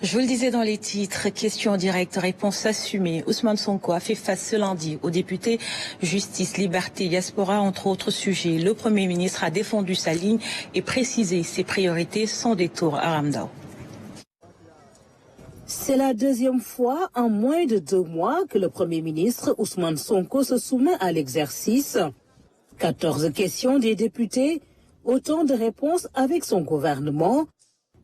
Je vous le disais dans les titres, question directe, réponse assumée. Ousmane Sonko a fait face ce lundi aux députés Justice, Liberté, Diaspora, entre autres sujets. Le Premier ministre a défendu sa ligne et précisé ses priorités sans détour à Ramdao. C'est la deuxième fois en moins de 2 mois que le Premier ministre Ousmane Sonko se soumet à l'exercice. 14 questions des députés, autant de réponses avec son gouvernement.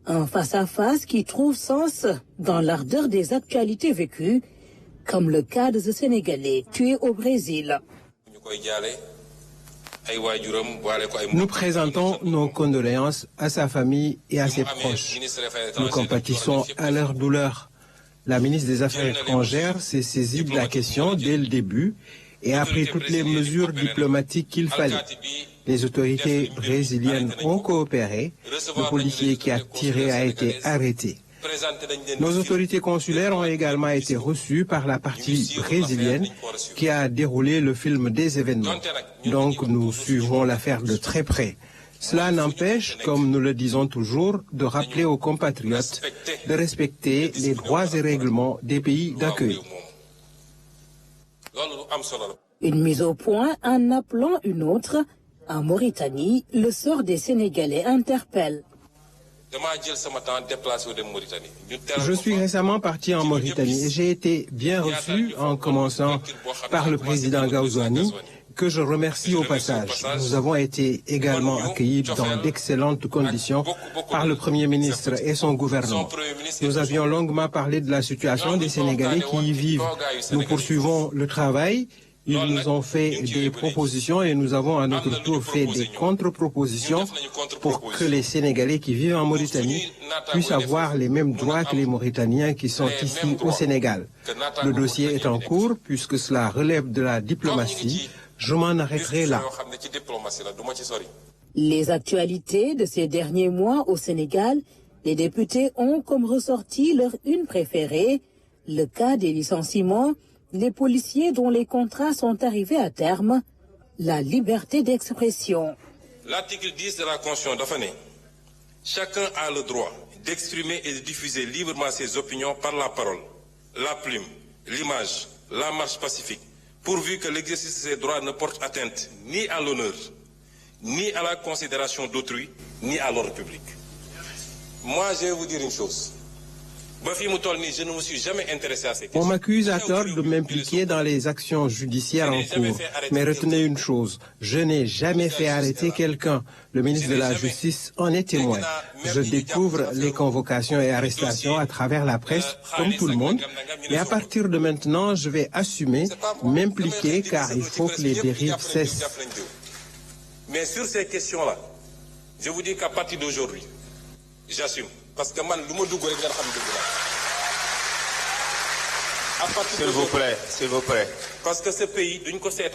Un face-à-face qui trouve sens dans l'ardeur des actualités vécues, comme le cas de ce Sénégalais tué au Brésil. Nous présentons nos condoléances à sa famille et à ses proches. Nous compatissons à leur douleur. La ministre des Affaires étrangères s'est saisie de la question dès le début et a pris toutes les mesures diplomatiques qu'il fallait. Les autorités brésiliennes ont coopéré. Le policier qui a tiré a été arrêté. Nos autorités consulaires ont également été reçues par la partie brésilienne qui a déroulé le film des événements. Donc nous suivons l'affaire de très près. Cela n'empêche, comme nous le disons toujours, de rappeler aux compatriotes de respecter les droits et règlements des pays d'accueil. Une mise au point en appelant une autre. En Mauritanie, le sort des Sénégalais interpelle. Je suis récemment parti en Mauritanie et j'ai été bien reçu en commençant par le président Gaoussouani, que je remercie au passage. Nous avons été également accueillis dans d'excellentes conditions par le Premier ministre et son gouvernement. Nous avions longuement parlé de la situation des Sénégalais qui y vivent. Nous poursuivons le travail. Ils nous ont fait des propositions et nous avons à notre tour fait des contre-propositions pour que les Sénégalais qui vivent en Mauritanie puissent avoir les mêmes droits que les Mauritaniens qui sont ici au Sénégal. Le dossier est en cours puisque cela relève de la diplomatie. Je m'en arrêterai là. Les actualités de ces derniers mois au Sénégal, les députés ont comme ressorti leur une préférée, le cas des licenciements, les policiers dont les contrats sont arrivés à terme, la liberté d'expression. L'article 10 de la Constitution d'Afane. Chacun a le droit d'exprimer et de diffuser librement ses opinions par la parole, la plume, l'image, la marche pacifique, pourvu que l'exercice de ces droits ne porte atteinte ni à l'honneur, ni à la considération d'autrui, ni à l'ordre public. Moi, je vais vous dire une chose. Je ne me suis jamais intéressé à ces questions. On m'accuse à tort de m'impliquer dans les actions judiciaires en cours. Mais retenez une chose, je n'ai jamais fait arrêter quelqu'un. Le ministre de la Justice en est témoin. Je découvre les convocations et arrestations à travers la presse, comme tout le monde. Et à partir de maintenant, je vais assumer, m'impliquer, car il faut que les dérives cessent. Mais sur ces questions-là, je vous dis qu'à partir d'aujourd'hui, j'assume. Parce que man, s'il vous plaît. Parce que ce pays, d'une côté,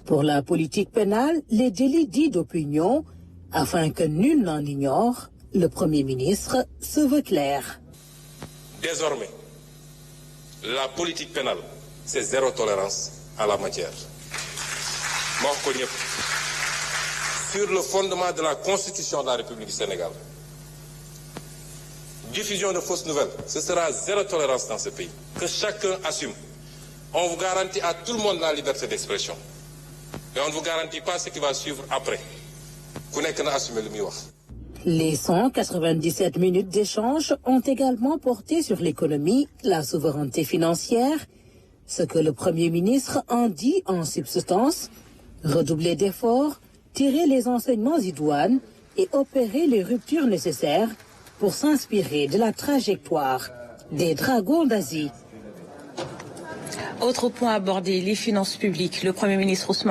pour la politique pénale, les délits dits d'opinion, afin que nul n'en ignore, le Premier ministre se veut clair. Désormais, la politique pénale, c'est zéro tolérance à la matière. Sur le fondement de la Constitution de la République du Sénégal, diffusion de fausses nouvelles, ce sera zéro tolérance dans ce pays. Que chacun assume. On vous garantit à tout le monde la liberté d'expression. Mais on ne vous garantit pas ce qui va suivre après. Les 197 minutes d'échange ont également porté sur l'économie, la souveraineté financière, ce que le Premier ministre en dit en substance, redoubler d'efforts, tirer les enseignements idoines et opérer les ruptures nécessaires pour s'inspirer de la trajectoire des dragons d'Asie. Autre point abordé, les finances publiques. Le Premier ministre Ousmane